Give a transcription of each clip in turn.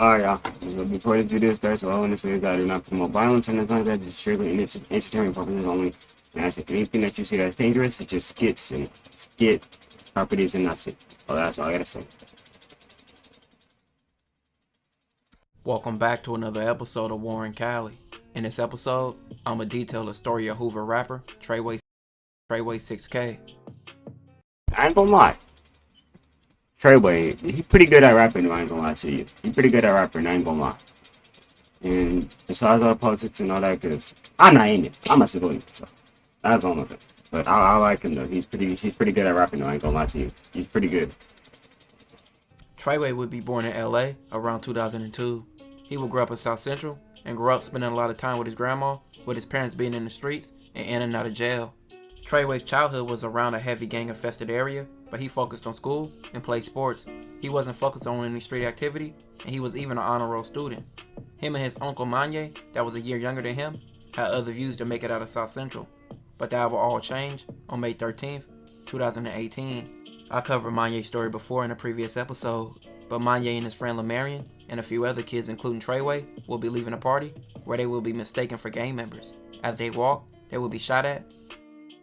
Alright, y'all. Before this video starts, all I want to say is that I do not promote violence and nothing like that. Just strictly entertainment purposes only. And I say anything that you see that's dangerous, it's just skits and skit properties, and that's it. Well, that's all I gotta say. Welcome back to another episode of Warren Cali. In this episode, I'ma detail the story of Hoover rapper Treyway6k. I ain't gonna lie. Treyway, he pretty good at rapping, I ain't gonna lie to you. He pretty good at rapping, I ain't gonna lie. And besides all the politics and all that, cause I'm not in it. I'm a civilian, so that's all I'm saying. But I like him though. He's pretty good at rapping, I ain't gonna lie to you. He's pretty good. Treyway would be born in LA around 2002. He would grow up in South Central and grew up spending a lot of time with his grandma, with his parents being in the streets and in and out of jail. Treyway's childhood was around a heavy gang-infested area, but he focused on school and played sports. He wasn't focused on any street activity, and he was even an honor roll student. Him and his uncle Manye, that was a year younger than him, had other views to make it out of South Central. But that will all change on May 13th, 2018. I covered Manye's story before in a previous episode, but Manye and his friend Lamarian and a few other kids, including Treyway, will be leaving a party where they will be mistaken for gang members. As they walk, they will be shot at,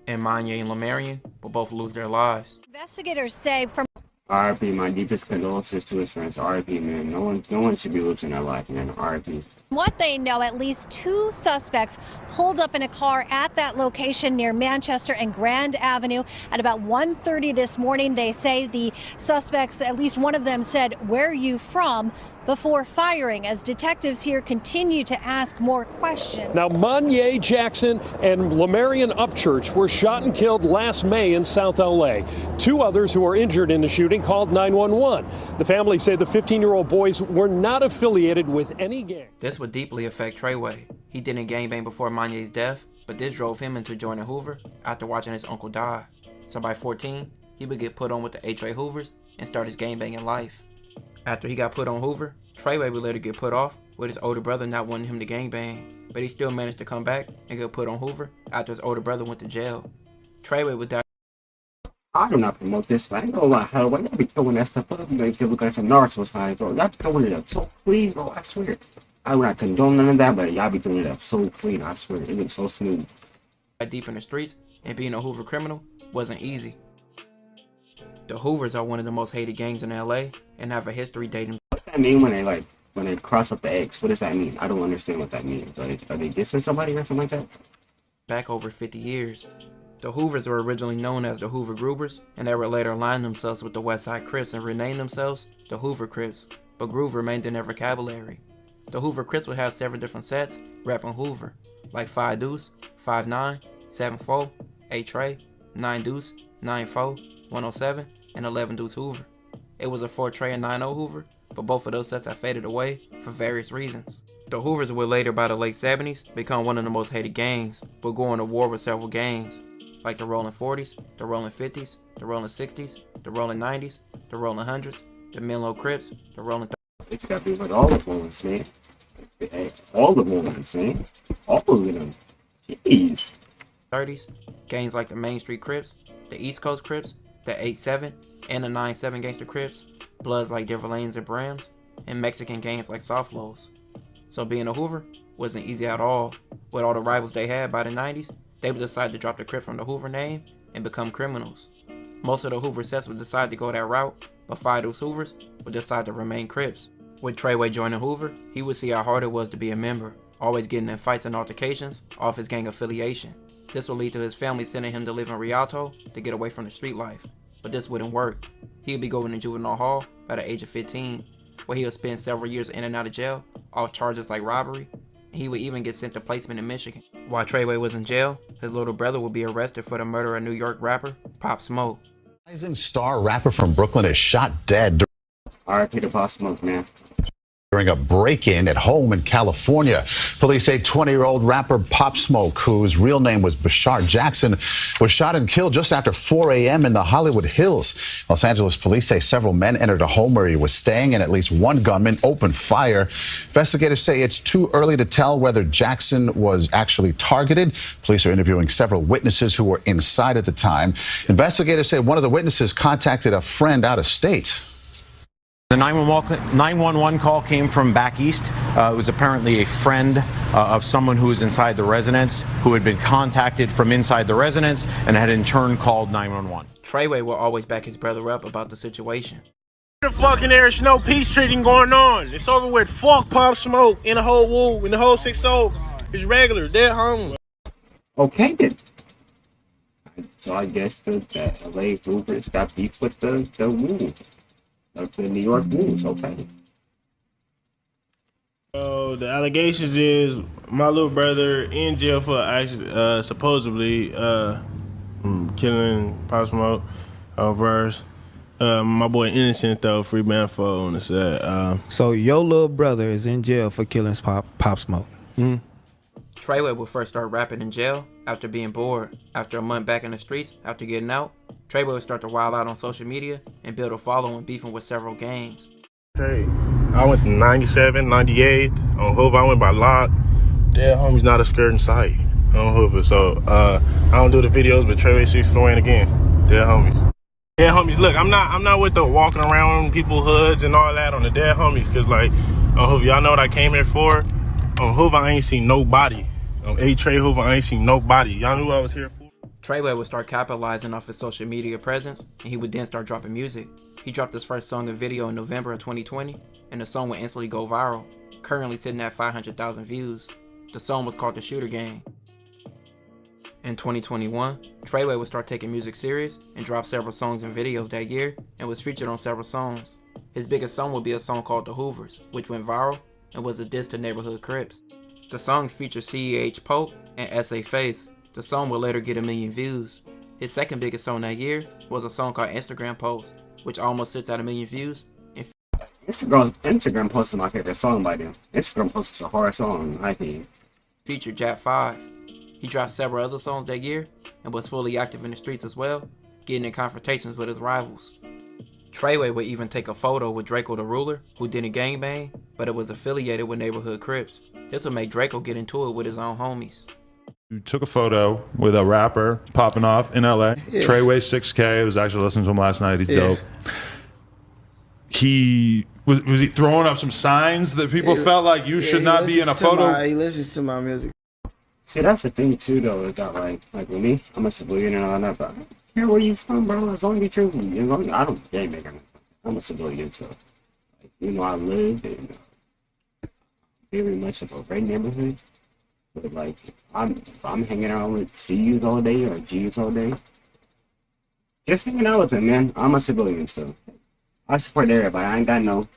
and Manye and Lamarian will both lose their lives. Investigators say from R.I.P. My deepest condolences to his friends. R.I.P. Man, no one should be losing their life, man. R.I.P. what they know, at least 2 suspects pulled up in a car at that location near Manchester and Grand Avenue at about 1:30 this morning. They say the suspects, at least one of them said, "Where are you from?" before firing, as detectives here continue to ask more questions. Now, Manye Jackson and Lamarian Upchurch were shot and killed last May in South LA. 2 others who were injured in the shooting called 911. The family say the 15-year-old boys were not affiliated with any gang. This would deeply affect Treyway. He didn't gangbang before Manye's death, but this drove him into joining Hoover after watching his uncle die. So by 14, he would get put on with the H.A. Hoovers and start his gangbanging life. After he got put on Hoover, Treyway would later get put off with his older brother not wanting him to gangbang, but he still managed to come back and get put on Hoover after his older brother went to jail. Treyway would die. I do not promote this, but I ain't gonna lie, hell, why y'all be throwing that stuff up? You make it look like some Naruto style, bro. Y'all be throwing it up so clean, bro, I swear. I would not condone none of that, but y'all be throwing it up so clean, I swear. It looks so smooth. Deep in the streets, and being a Hoover criminal wasn't easy. The Hoovers are one of the most hated gangs in LA and have a history dating. What does that mean when they cross up the X? What does that mean? I don't understand what that means. Are they dissing somebody or something like that? Back over 50 years. The Hoovers were originally known as the Hoover Groovers, and they would later align themselves with the West Side Crips and rename themselves the Hoover Crips, but Groove remained in their vocabulary. The Hoover Crips would have several different sets rapping Hoover, like 5 Deuce, 5-9, 7-4, 8 Trey, 9 Deuce, 9-4, 107, and 11 Deuce Hoover. It was a 4 Trey and 9-0 Hoover, but both of those sets have faded away for various reasons. The Hoovers would later, by the late 70s, become one of the most hated gangs, but go on to war with several gangs, like the Rolling 40s, the Rolling 50s, the Rolling 60s, the Rolling 90s, the Rolling 100s, the Menlo Crips, the Rolling 30s. It's got to be like all the ones, man. All the ones, man. All of them. Jeez. 30s, gangs like the Main Street Crips, the East Coast Crips, the 8-7 and the 9-7 Gangster Crips, Bloods like Devolanes and Brams, and Mexican gangs like Softlows. So being a Hoover wasn't easy at all. With all the rivals they had by the 90s, they would decide to drop the Crip from the Hoover name and become criminals. Most of the Hoover sets would decide to go that route, but 5 Deuce Hoovers would decide to remain Crips. With Treyway joining Hoover, he would see how hard it was to be a member, always getting in fights and altercations off his gang affiliation. This would lead to his family sending him to live in Rialto to get away from the street life. But this wouldn't work. He would be going to juvenile hall by the age of 15, where he would spend several years in and out of jail off charges like robbery, and he would even get sent to placement in Michigan. While Treyway was in jail, his little brother would be arrested for the murder of New York rapper Pop Smoke. Rising star rapper from Brooklyn is shot dead R.I.P. to Pop Smoke, man. during a break-in at home in California. Police say 20-year-old rapper Pop Smoke, whose real name was Bashar Jackson, was shot and killed just after 4 a.m. in the Hollywood Hills. Los Angeles police say several men entered a home where he was staying, and at least one gunman opened fire. Investigators say it's too early to tell whether Jackson was actually targeted. Police are interviewing several witnesses who were inside at the time. Investigators say one of the witnesses contacted a friend out of state. The 911 call came from back east. It was apparently a friend of someone who was inside the residence who had been contacted from inside the residence and had in turn called 911. Treyway will always back his brother up about the situation. The fucking there's no peace treating going on. It's over with. Fuck Pop Smoke in the whole woo, in the whole 6-0. It's regular, dead home. Okay then. So I guess the LA Hoovers got beef with the woo. The New York Wolves, okay. So the allegations is my little brother in jail for actually supposedly killing Pop Smoke verse. My boy innocent though, free man for on the side. So your little brother is in jail for killing Pop Smoke. Mm-hmm. Treyway would first start rapping in jail after being bored. After a month back in the streets, after getting out, Treyway would start to wild out on social media and build a following, beefing with several gangs. Hey, I went to 97, 98 on Hoover. I went by Lock. Dead homies not a skirt in sight on Hoover. So I don't do the videos, but Treyway6k again. Dead homies. Dead homies. Look, I'm not with the walking around people hoods and all that on the dead homies, cause like on Hoover, y'all know what I came here for. On Hoover, I ain't seen nobody. On Trey Hoover, I ain't seen nobody. Y'all knew what I was here for. Treyway would start capitalizing off his social media presence, and he would then start dropping music. He dropped his first song and video in November of 2020, and the song would instantly go viral, currently sitting at 500,000 views. The song was called The Shooter Gang. In 2021, Treyway would start taking music serious and drop several songs and videos that year, and was featured on several songs. His biggest song would be a song called The Hoovers, which went viral and was a diss to neighborhood Crips. The song featured CEH Pope and S.A. Face. The song would later get 1 million views. His second biggest song that year was a song called Instagram Post, which almost sits at 1 million views. Instagram Post is my favorite song by them. Instagram Post is a horror song, in my opinion. Featured Jack 5. He dropped several other songs that year and was fully active in the streets as well, getting in confrontations with his rivals. Treyway would even take a photo with Draco the Ruler, who didn't gangbang, but it was affiliated with neighborhood Crips. This would make Draco get into it with his own homies. You took a photo with a rapper popping off in LA. Yeah. Treyway6k. I was actually listening to him last night. He's dope. He was he throwing up some signs that people felt like you should not be in a photo? He listens to my music. See, that's the thing too, though. Is that like with me, I'm a civilian and all that, but I don't care where you from, bro. As long as you're true, you know, I don't gang bang. I'm a civilian, so like, you know, I live in very much of a great neighborhood. But like, if I'm hanging out with C's all day or G's all day, just hanging out with them, man. I'm a civilian, so I support everybody. I ain't got no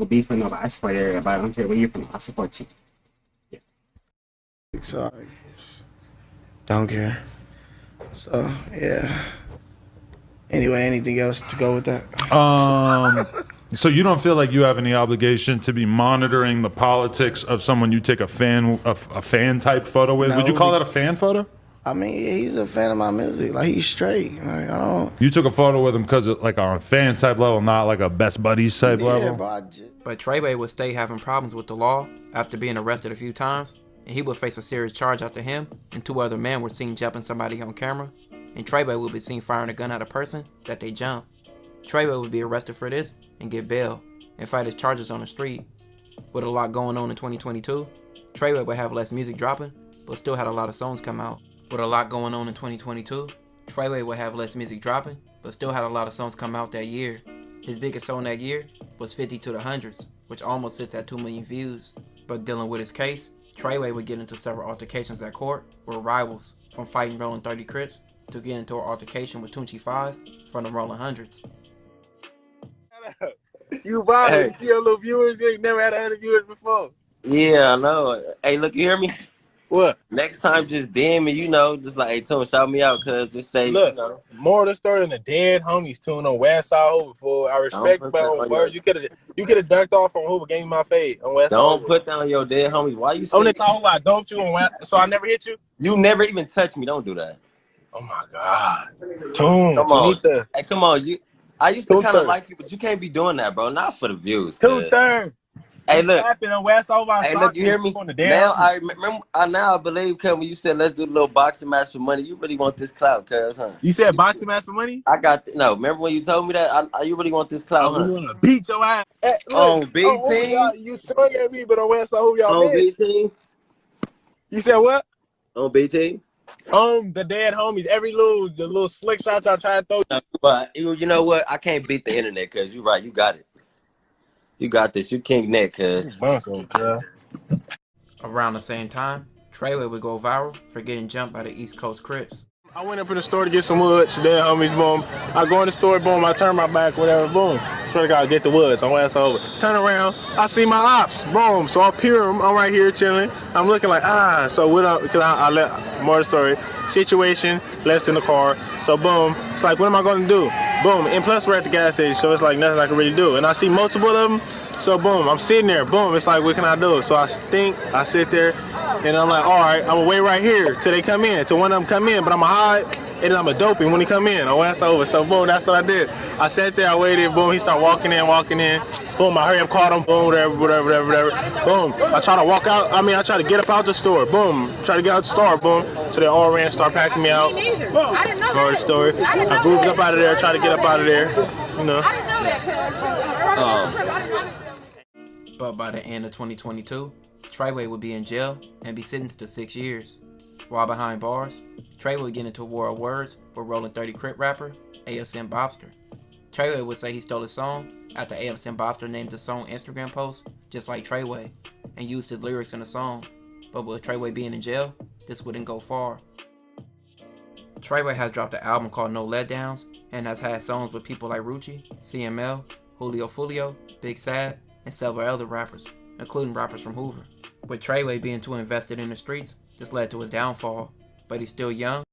beef with nobody. I support everybody. I don't care where you're from. I support you. Yeah. Sorry. Don't care. So yeah. Anyway, anything else to go with that? So you don't feel like you have any obligation to be monitoring the politics of someone you take a fan type photo with? No, would you call that a fan photo? I mean, he's a fan of my music. Like, he's straight. Like, I don't. You took a photo with him because like on a fan type level, not like a best buddies type level. But Treyway would stay having problems with the law after being arrested a few times, and he would face a serious charge after him and 2 other men were seen jumping somebody on camera, and Treyway would be seen firing a gun at a person that they jumped. Treyway would be arrested for this and get bail and fight his charges on the street. With a lot going on in 2022, Treyway would have less music dropping, but still had a lot of songs come out. With a lot going on in 2022, Treyway would have less music dropping, but still had a lot of songs come out that year. His biggest song that year was 50 to the Hundreds, which almost sits at 2 million views. But dealing with his case, Treyway would get into several altercations at court with rivals, from fighting Rolling 30 Crips to get into an altercation with Tunchi 5 from the Rolling Hundreds. You violent. You see your little viewers? You ain't never had 100 viewers before. Yeah, I know. Hey, look, you hear me? What? Next time, just DM me, you know, just like, hey, Tune, shout me out, cuz just say, look, you know. More of the story than the dead homies tune on West Side Hoover. For I respect you, but on words, you could have dunked off on Hoover, gave me my fade on West Side. Don't put down your dead homies. Why you saying? On the Hoover, I dunked you on West, so I never hit you? You never even touched me. Don't do that. Oh, my God. Tune, come on. Hey, come on. I used to kind of like you, but you can't be doing that, bro. Not for the views. 2-3. Hey, look. Hey, look, you hear me? Now I remember. Now I believe, cuz when you said let's do a little boxing match for money, you really want this clout, cuz, huh? You said boxing match for money? I got no. Remember when you told me that? You really want this clout, We huh? want to beat your ass. Hey, look, On B team. you swung at me, but on West Side, who y'all On B miss? team. You said what? On B team. The dead homies. The little slick shots y'all try to throw. No, but you know what? I can't beat the internet, cuz. You right. You got it. You got this. You king neck, cuz. Bunko, cuz. Around the same time, Treyway would go viral for getting jumped by the East Coast Crips. I went up in the store to get some woods. Dead homies, boom. I go in the store, boom. I turn my back, whatever, boom. Swear to God, get the woods. I'm ass over. Turn around. I see my ops, boom. So I peer them. I'm right here chilling. I'm looking like, So what? Because I left, more of the story. Situation, left in the car. So boom. It's like, what am I going to do? Boom. And plus, we're at the gas station, so it's like nothing I can really do. And I see multiple of them. So boom, I'm sitting there. Boom. It's like, what can I do? So I sit there. And I'm like, all right, I'm gonna wait right here till they come in, till one of them come in, but I'm gonna hide, and then I'm gonna dope him when he come in. Oh, that's over. So boom, that's what I did. I sat there, I waited, boom, he started walking in. Boom, I hurry up, caught him, boom, whatever. Boom, I try to walk out, I try to get up out the store, boom, try to get out the store, boom. So they all ran, start packing me out. I didn't know the story. I moved up out of there, try to get up out of there, you know. But by the end of 2022, Treyway would be in jail and be sentenced to 6 years. While behind bars, Treyway would get into a war of words with Rolling 30 Crip rapper AFSM Bobster. Treyway would say he stole his song after AFSM Bobster named the song Instagram post just like Treyway and used his lyrics in the song. But with Treyway being in jail, this wouldn't go far. Treyway has dropped an album called No Letdowns and has had songs with people like Rucci, CML, Julio Fulio, Big Sad, and several other rappers, including rappers from Hoover. With Treyway being too invested in the streets, this led to his downfall, but he's still young